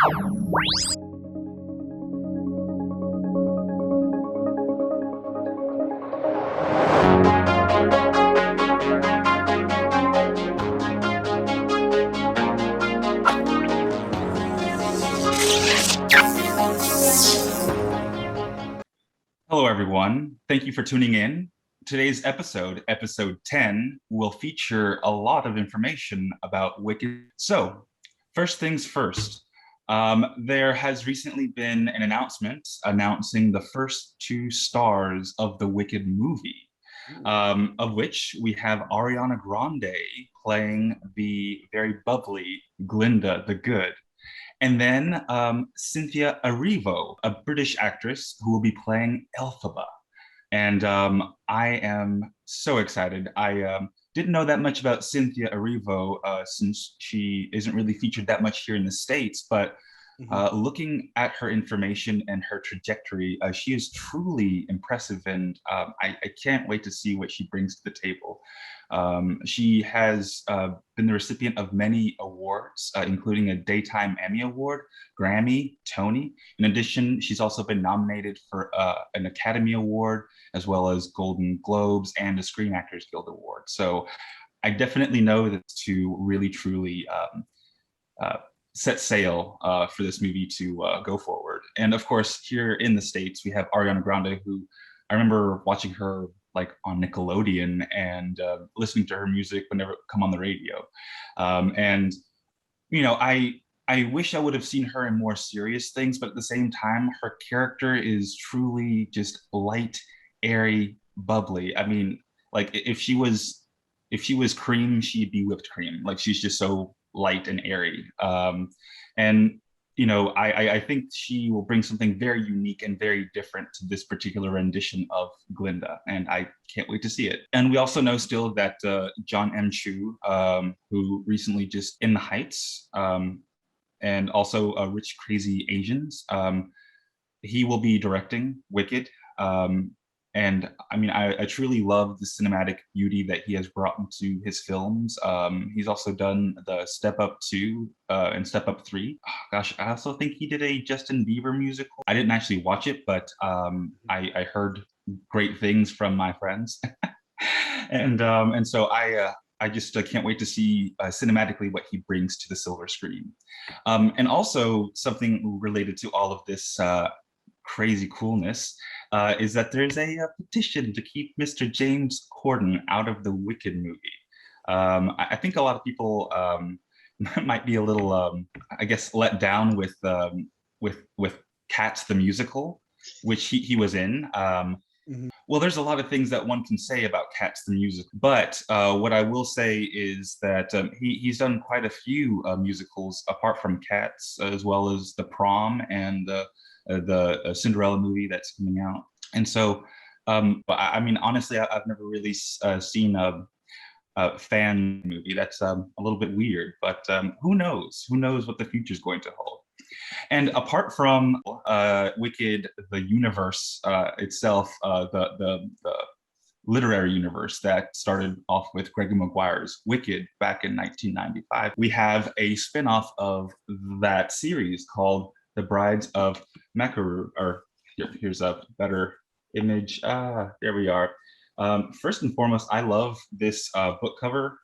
Hello, everyone. Thank you for tuning in. Today's episode, episode 10, will feature a lot of information about Wicked. So, first things first, there has recently been an announcement announcing the first two stars of the Wicked movie, of which we have Ariana Grande playing the very bubbly Glinda the Good. And then Cynthia Erivo, a British actress who will be playing Elphaba. And I am so excited. I didn't know that much about Cynthia Erivo since she isn't really featured that much here in the States, but looking at her information and her trajectory, she is truly impressive, and I can't wait to see what she brings to the table. She has been the recipient of many awards, including a Daytime Emmy Award, Grammy, Tony. In addition, she's also been nominated for an Academy Award, as well as Golden Globes and a Screen Actors Guild Award. So I definitely know that to really, truly set sail for this movie to go forward. And of course, here in the States, we have Ariana Grande, who I remember watching her like on Nickelodeon and listening to her music whenever it come on the radio. And you know, I wish I would have seen her in more serious things, but at the same time, her character is truly just light, airy, bubbly. I mean, like if she was cream, she'd be whipped cream. Like she's just so light and airy. And you know, I think she will bring something very unique and very different to this particular rendition of Glinda, and I can't wait to see it. And we also know still that John M. Chu, who recently just In the Heights, and also Rich Crazy Asians, he will be directing Wicked. And I mean, I truly love the cinematic beauty that he has brought into his films. He's also done the Step Up 2 and Step Up 3. Oh, gosh, I also think he did a Justin Bieber musical. I didn't actually watch it, but I heard great things from my friends. and so I just can't wait to see cinematically what he brings to the silver screen. And also something related to all of this crazy coolness is that there's a petition to keep Mr. James Corden out of the Wicked movie. I think a lot of people might be a little, I guess, let down with Cats the musical, which he was in. Well, there's a lot of things that one can say about Cats the musical, but what I will say is that he's done quite a few musicals apart from Cats, as well as The Prom and the Cinderella movie that's coming out. And so, I mean, honestly, I've never really seen a fan movie. That's a little bit weird, but who knows? Who knows what the future is going to hold? And apart from Wicked, the universe itself, the literary universe that started off with Gregory Maguire's Wicked back in 1995, we have a spin-off of that series called The Brides of Macaru. Or here's a better image. There we are. First and foremost, I love this book cover.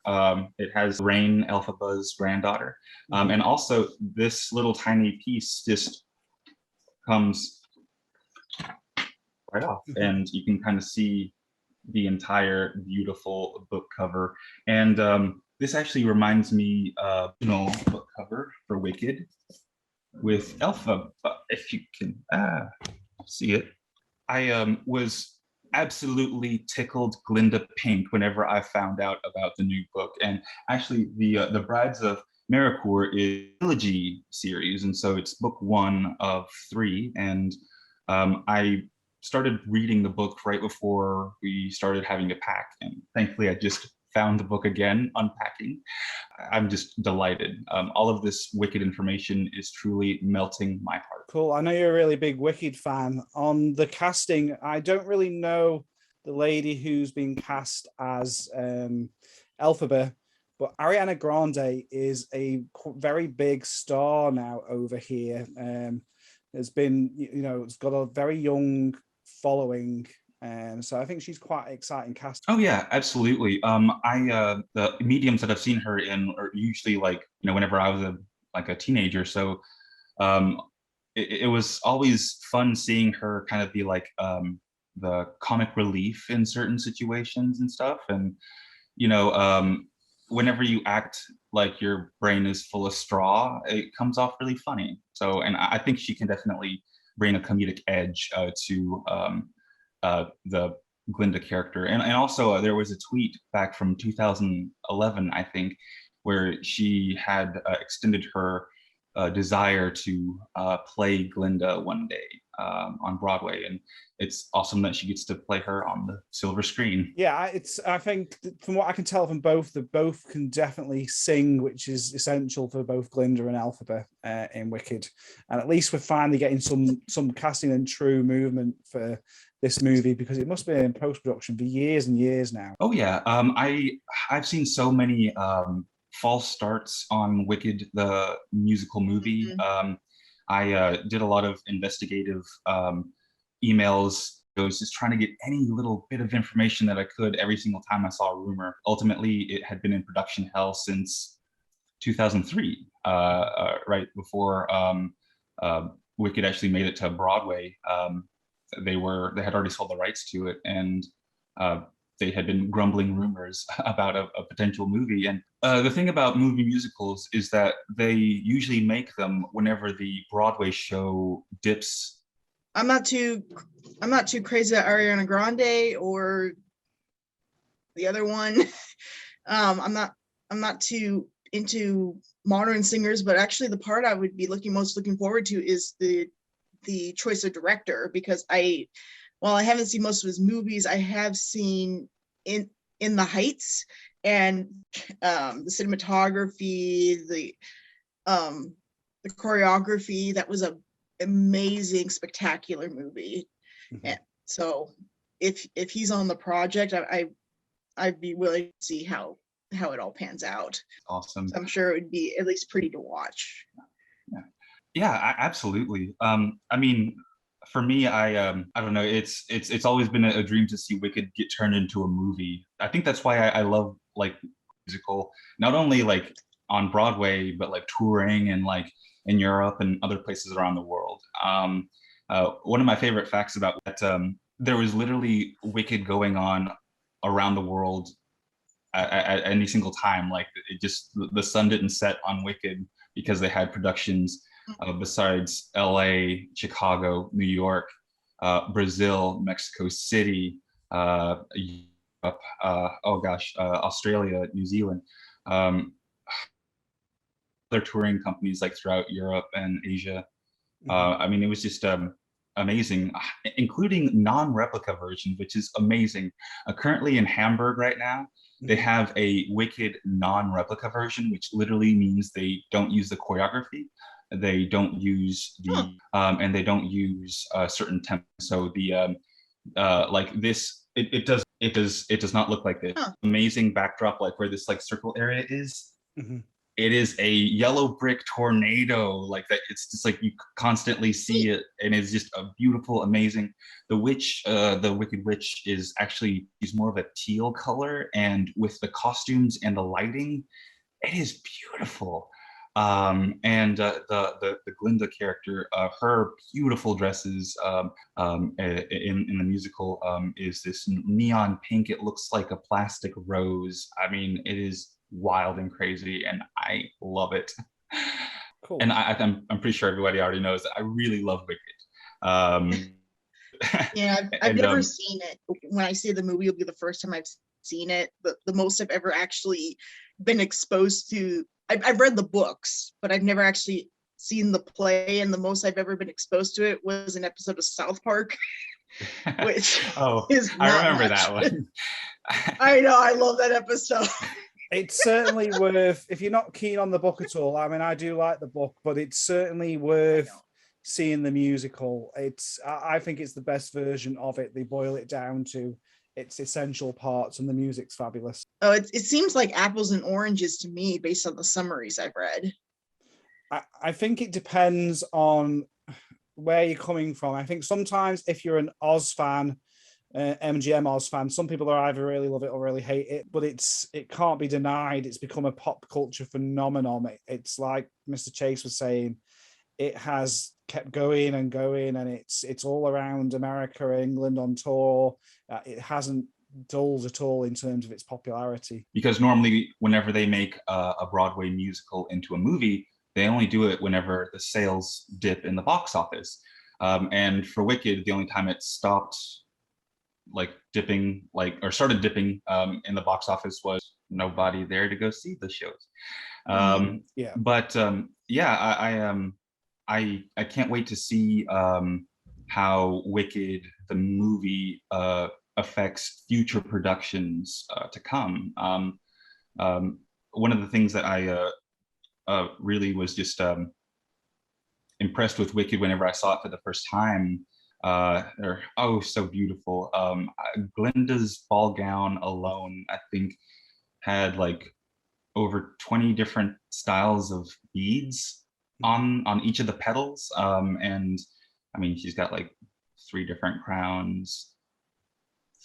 It has Rain, Elphaba's granddaughter. And also this little tiny piece just comes right off, and you can kind of see the entire beautiful book cover. And this actually reminds me of the book cover for Wicked with Elphaba, if you can see it. I was absolutely tickled Glinda pink whenever I found out about the new book. And actually, the Brides of Maricourt is a trilogy series, and so it's book 1 of 3. And I started reading the book right before we started having to pack, and thankfully I just found the book again unpacking. I'm just delighted. All of this Wicked information is truly melting my heart. Cool. I know you're a really big Wicked fan. On the casting, I don't really know the lady who's being cast as Elphaba, But Ariana Grande is a very big star now over here. Has been, it's got a very young following. So I think she's quite exciting cast. Oh yeah, absolutely. The mediums that I've seen her in are usually like, whenever I was a teenager. So it was always fun seeing her kind of be like the comic relief in certain situations and stuff. And whenever you act like your brain is full of straw, it comes off really funny. So, and I think she can definitely bring a comedic edge to the Glinda character. And also there was a tweet back from 2011, I think, where she had extended her desire to play Glinda one day on Broadway, and it's awesome that she gets to play her on the silver screen. Yeah, I think from what I can tell from both, that both can definitely sing, which is essential for both Glinda and Elphaba in Wicked. And at least we're finally getting some casting and true movement for this movie, because it must have been in post-production for years and years now. Oh yeah, I've seen so many false starts on Wicked, the musical movie. I did a lot of investigative emails. I was just trying to get any little bit of information that I could every single time I saw a rumor. Ultimately, it had been in production hell since 2003, right before Wicked actually made it to Broadway. They had already sold the rights to it, and they had been grumbling rumors about a potential movie. And the thing about movie musicals is that they usually make them whenever the Broadway show dips. I'm not too crazy about Ariana Grande or the other one. I'm not too into modern singers, but actually the part I would be most looking forward to is the choice of director, because while I haven't seen most of his movies, I have seen in the Heights, and the cinematography, the choreography. That was a amazing, spectacular movie. And so if he's on the project, I'd be willing to see how it all pans out. Awesome. So I'm sure it would be at least pretty to watch. Yeah, absolutely. I mean, for me, I don't know. It's always been a dream to see Wicked get turned into a movie. I think that's why I love like musical, not only like on Broadway, but like touring and like in Europe and other places around the world. One of my favorite facts about that, there was literally Wicked going on around the world at any single time. Like the sun didn't set on Wicked because they had productions besides LA, Chicago, New York, Brazil, Mexico City, Europe, Australia, New Zealand. Other touring companies like throughout Europe and Asia. I mean, it was just amazing, including non-replica version, which is amazing. Currently in Hamburg right now, they have a Wicked non-replica version, which literally means they don't use the choreography. They don't use and they don't use certain tempo. So the like this, it does not look like this. Amazing backdrop, like where this like circle area is. It is a yellow brick tornado, like that. It's just like you constantly see it, and it's just a beautiful, amazing. The Wicked Witch is more of a teal color, and with the costumes and the lighting, it is beautiful. And the Glinda character, her beautiful dresses in the musical is this neon pink. It looks like a plastic rose. I mean, it is wild and crazy, and I love it. Cool. And I'm pretty sure everybody already knows that I really love Wicked. Yeah, I've never seen it. When I say the movie will be the first time I've seen it, the most I've ever actually been exposed to. I've read the books, but I've never actually seen the play, and the most I've ever been exposed to it was an episode of South Park, which is not I remember much. that one. I know, I love that episode. It's certainly worth, if you're not keen on the book at all, I mean, I do like the book, but it's certainly worth seeing the musical. I think it's the best version of it. They boil it down to its essential parts, and the music's fabulous. Oh, it seems like apples and oranges to me based on the summaries I've read. I think it depends on where you're coming from. I think sometimes if you're an Oz fan, MGM Oz fan, some people are either really love it or really hate it, but it can't be denied. It's become a pop culture phenomenon. It's like Mr. Chase was saying, it has kept going and going, and it's all around America, England on tour. It hasn't dulled at all in terms of its popularity. Because normally whenever they make a Broadway musical into a movie, they only do it whenever the sales dip in the box office. And for Wicked, the only time it stopped started dipping in the box office was nobody there to go see the shows. Yeah. But I can't wait to see how Wicked, the movie, affects future productions to come. One of the things that I really was just impressed with Wicked whenever I saw it for the first time. They're so beautiful. Glinda's ball gown alone, I think, had like over 20 different styles of beads on each of the petals. And I mean, she's got like 3 different crowns,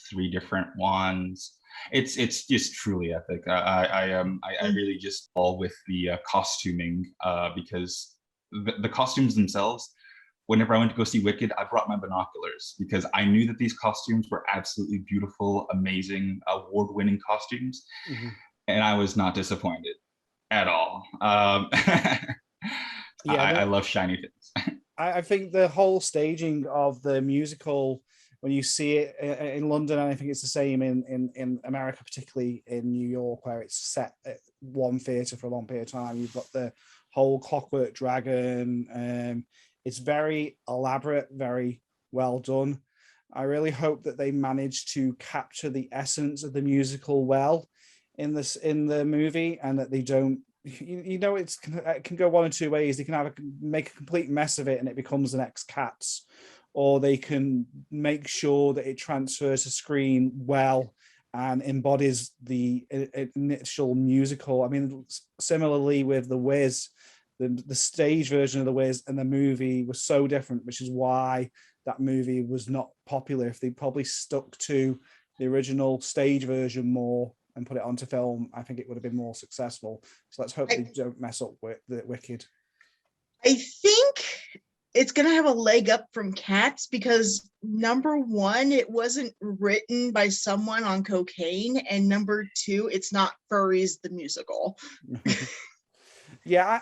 3 different wands. It's just truly epic. I really just fall with the costuming because the costumes themselves. Whenever I went to go see Wicked, I brought my binoculars because I knew that these costumes were absolutely beautiful, amazing, award-winning costumes, and I was not disappointed at all. I love shiny things. I think the whole staging of the musical, when you see it in London, and I think it's the same in America, particularly in New York, where it's set at one theatre for a long period of time. You've got the whole Clockwork Dragon. It's very elaborate, very well done. I really hope that they manage to capture the essence of the musical well in the movie, and that they don't. It can go one or two ways. They can either make a complete mess of it and it becomes the next Cats, or they can make sure that it transfers to screen well and embodies the initial musical. I mean, similarly with The Wiz, the stage version of The Wiz and the movie was so different, which is why that movie was not popular. If they probably stuck to the original stage version more and put it onto film, I think it would have been more successful. So let's hope they don't mess up with the Wicked. I think it's going to have a leg up from Cats because number one, it wasn't written by someone on cocaine, and number two, it's not Furries the musical. Yeah,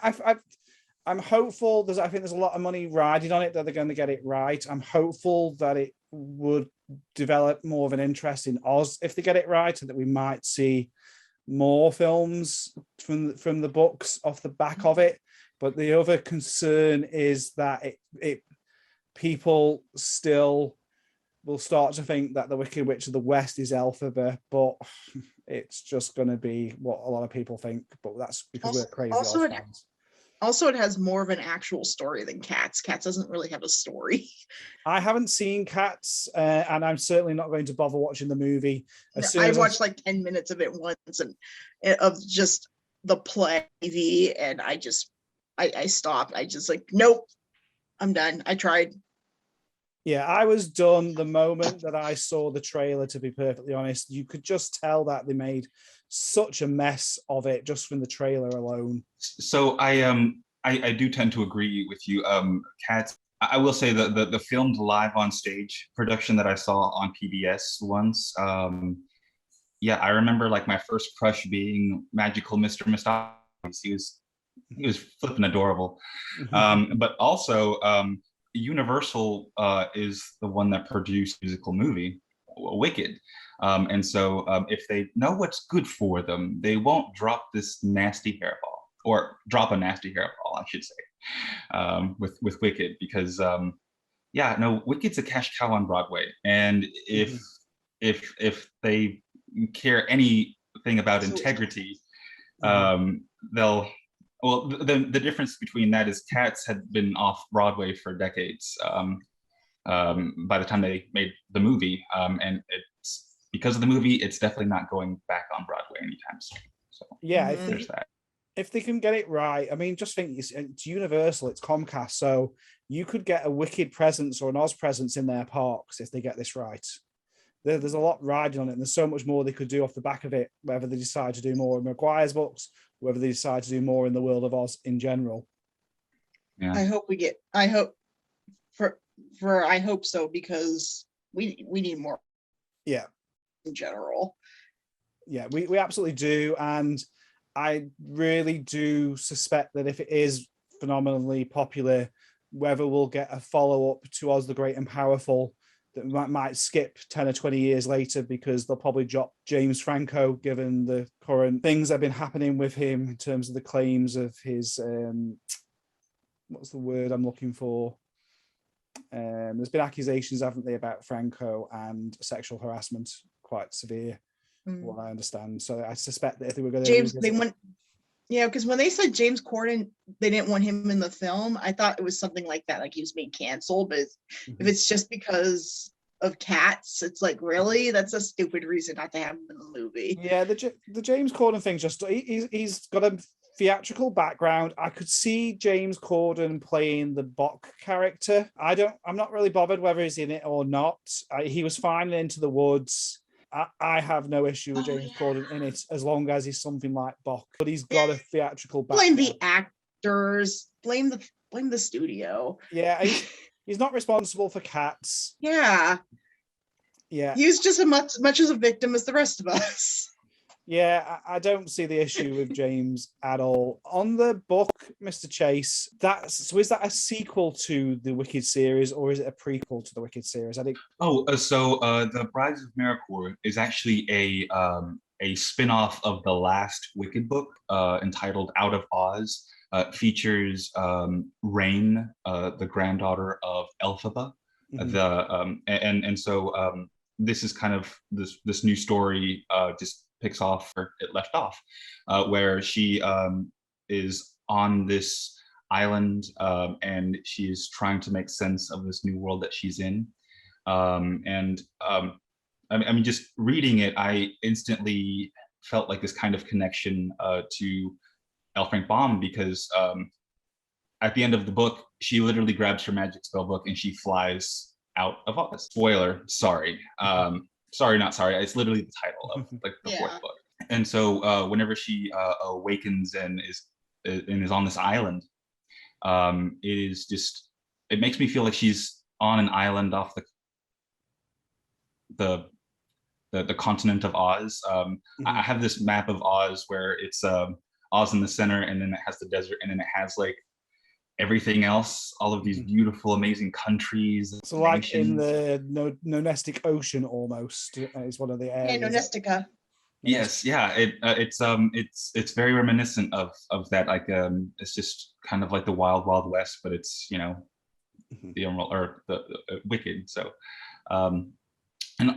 I'm hopeful. I think there's a lot of money riding on it that they're going to get it right. I'm hopeful that it would develop more of an interest in Oz if they get it right, and that we might see more films from the books off the back of it. But the other concern is that people still will start to think that the Wicked Witch of the West is Elphaba, but it's just going to be what a lot of people think. But that's because we're crazy Oz fans. Also, it has more of an actual story than Cats. Cats doesn't really have a story. I haven't seen Cats, and I'm certainly not going to bother watching the movie. I watched like 10 minutes of it once, and of just the play, and I stopped. I just like, nope, I'm done. I tried. Yeah, I was done the moment that I saw the trailer, to be perfectly honest. You could just tell that they made such a mess of it just from the trailer alone. So I do tend to agree with you. Cats, I will say that the filmed live on stage production that I saw on PBS once, I remember like my first crush being Magical Mr. Mistopheles. He was flipping adorable. But also Universal is the one that produced the musical movie Wicked. And so if they know what's good for them, they won't drop this nasty hairball, or drop a nasty hairball, I should say, with Wicked, because Wicked's a cash cow on Broadway. And if they care anything about integrity, they'll. Well, the difference between that is Cats had been off Broadway for decades by the time they made the movie, and it's because of the movie, it's definitely not going back on Broadway anytime soon. So Yeah, there's that. if they can get it right, I mean, just think it's Universal, it's Comcast, so you could get a Wicked presence or an Oz presence in their parks if they get this right. There's a lot riding on it, and there's so much more they could do off the back of it, whether they decide to do more in Maguire's books, whether they decide to do more in the world of Oz in general. Yeah. I hope so, because we need more. Yeah. In general. Yeah, we absolutely do. And I really do suspect that if it is phenomenally popular, whether we'll get a follow-up to Oz the Great and Powerful that might skip 10 or 20 years later, because they'll probably drop James Franco, given the current things that have been happening with him in terms of the claims of his, what's the word I'm looking for? There's been accusations, haven't they, about Franco and sexual harassment, quite severe, what I understand. So I suspect that if they were going to because when they said James Corden, they didn't want him in the film. I thought it was something like that, like he was being canceled. But if it's just because of cats, it's like, really? That's a stupid reason not to have him in the movie. Yeah, the James Corden thing, just he's got a theatrical background. I could see James Corden playing the Bok character. I'm not really bothered whether he's in it or not. He was fine in Into the Woods. I have no issue with James Corden in it, as long as he's something like Bok. But he's got a theatrical background. Blame the actors. Blame the studio. Yeah, he's not responsible for Cats. Yeah. He was just as much as a victim as the rest of us. Yeah, I don't see the issue with James at all. On the book, Mr. Chase, is that a sequel to the Wicked series, or is it a prequel to the Wicked series? I think. The Brides of Mericourt is actually a spin-off of the last Wicked book, entitled Out of Oz. Features Rain, the granddaughter of Elphaba. This is kind of this new story just picks off where it left off, where she is on this island, and she's trying to make sense of this new world that she's in. Just reading it, I instantly felt like this kind of connection to L. Frank Baum, because at the end of the book, she literally grabs her magic spell book and she flies out of Oz. Spoiler, sorry. Sorry, not sorry. It's literally the title of like the fourth book. And so whenever she awakens and is on this island, it makes me feel like she's on an island off the continent of Oz. I have this map of Oz where it's Oz in the center, and then it has the desert, and then it has like everything else, all of these beautiful, amazing countries. So like in the Nonestic Ocean almost is one of the areas. Yeah, Nonestica. Yes, yeah. It's very reminiscent of that. Like it's just kind of like the Wild Wild West, but it's the Emerald or the Wicked. So and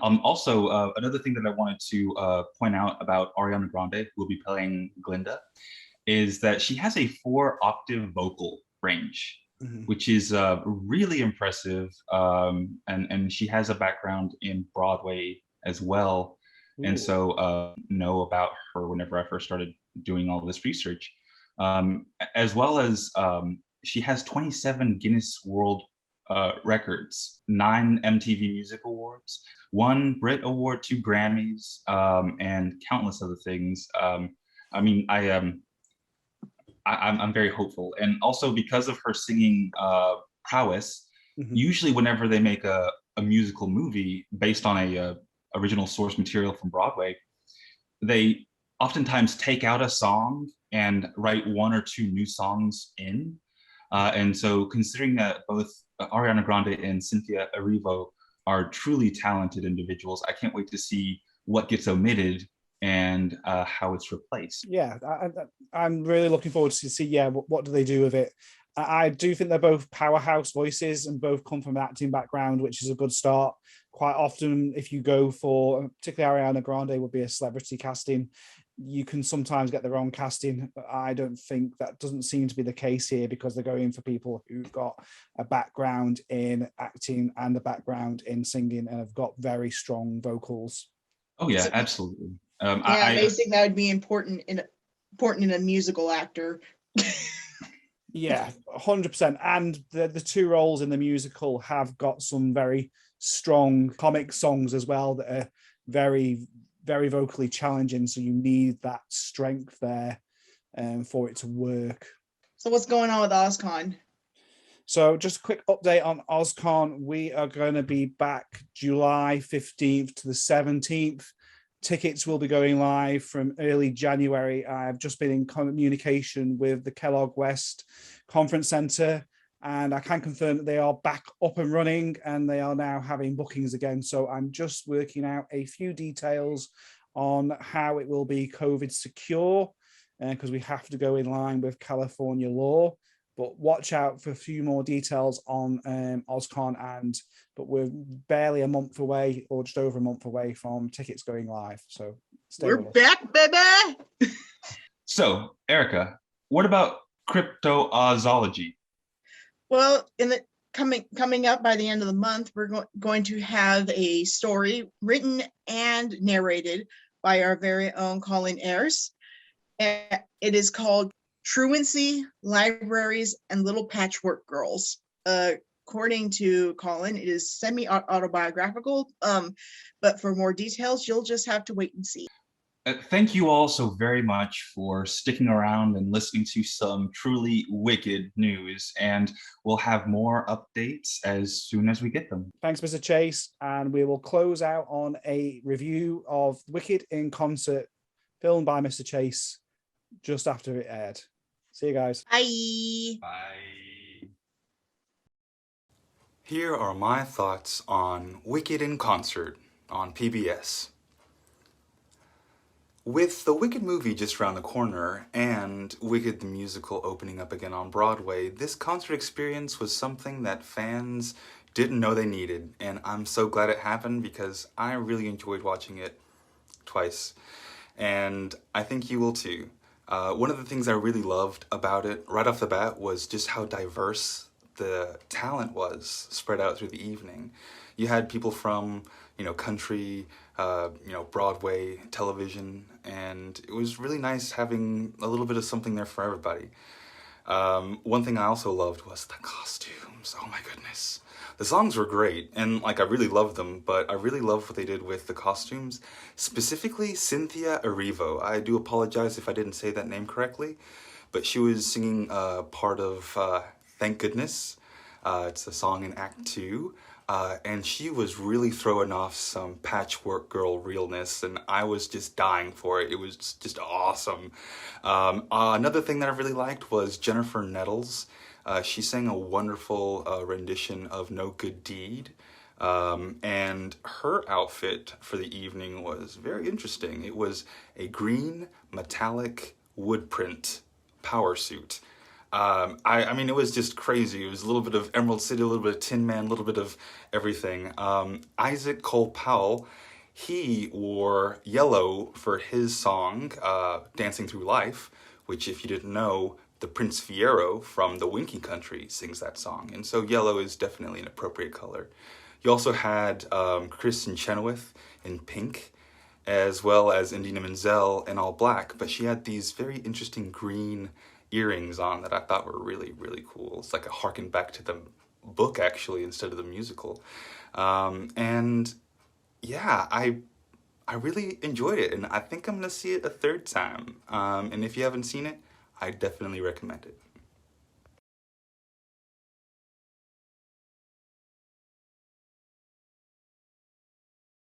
also another thing that I wanted to point out about Ariana Grande, who will be playing Glinda, is that she has a 4-octave vocal range, which is really impressive. And she has a background in Broadway as well. Ooh. And so know about her whenever I first started doing all this research, as well as she has 27 Guinness World records, 9 MTV Music Awards, 1 Brit Award, 2 Grammys, and countless other things. I'm very hopeful, and also because of her singing prowess, usually whenever they make a musical movie based on a original source material from Broadway, they oftentimes take out a song and write 1 or 2 new songs in. And so considering that both Ariana Grande and Cynthia Erivo are truly talented individuals, I can't wait to see what gets omitted and how it's replaced. Yeah, I'm really looking forward to see, what do they do with it. I do think they're both powerhouse voices and both come from an acting background, which is a good start. Quite often, if you go for, particularly Ariana Grande would be a celebrity casting, you can sometimes get the wrong casting. I don't think that doesn't seem to be the case here, because they're going for people who've got a background in acting and a background in singing and have got very strong vocals. Oh yeah, So, absolutely. yeah, amazing. That would be important in a musical actor. Yeah, 100%. And the two roles in the musical have got some very strong comic songs as well that are very, very vocally challenging. So you need that strength there for it to work. So what's going on with OzCon? So just a quick update on OzCon. We are going to be back July 15th to the 17th. Tickets will be going live from early January. I've just been in communication with the Kellogg West Conference Centre, and I can confirm that they are back up and running and they are now having bookings again. So I'm just working out a few details on how it will be COVID secure, because we have to go in line with California law. But watch out for a few more details on OzCon, but we're barely a month away, or just over a month away from tickets going live. So we're back, baby. So, Erica, what about cryptozoology? Well, in the coming up by the end of the month, we're going to have a story written and narrated by our very own Colin Ayers. And it is called Truancy, Libraries, and Little Patchwork Girls. According to Colin, it is semi-autobiographical, but for more details, you'll just have to wait and see. Thank you all so very much for sticking around and listening to some truly wicked news, and we'll have more updates as soon as we get them. Thanks, Mr. Chase, and we will close out on a review of Wicked in Concert, filmed by Mr. Chase, just after it aired. See you guys. Bye. Bye. Here are my thoughts on Wicked in Concert on PBS. With the Wicked movie just around the corner and Wicked the musical opening up again on Broadway, this concert experience was something that fans didn't know they needed, and I'm so glad it happened because I really enjoyed watching it twice, and I think you will too. One of the things I really loved about it right off the bat was just how diverse the talent was spread out through the evening. You had people from, country, Broadway, television, and it was really nice having a little bit of something there for everybody. One thing I also loved was the costumes. Oh my goodness. The songs were great, and I really loved them, but I really loved what they did with the costumes. Specifically, Cynthia Erivo. I do apologize if I didn't say that name correctly, but she was singing part of Thank Goodness. It's a song in Act 2. And she was really throwing off some patchwork girl realness, and I was just dying for it. It was just awesome. Another thing that I really liked was Jennifer Nettles. She sang a wonderful rendition of No Good Deed, and her outfit for the evening was very interesting. It was a green metallic wood print power suit. I mean, it was just crazy. It was a little bit of Emerald City, a little bit of Tin Man, a little bit of everything. Isaac Cole Powell, he wore yellow for his song, Dancing Through Life, which, if you didn't know, the Prince Fiero from the Winking Country sings that song. And so yellow is definitely an appropriate color. You also had Kristen Chenoweth in pink, as well as Indina Menzel in all black, but she had these very interesting green earrings on that I thought were really, really cool. It's like a harken back to the book, actually, instead of the musical. And yeah, I really enjoyed it, and I think I'm going to see it a third time. And if you haven't seen it, I definitely recommend it.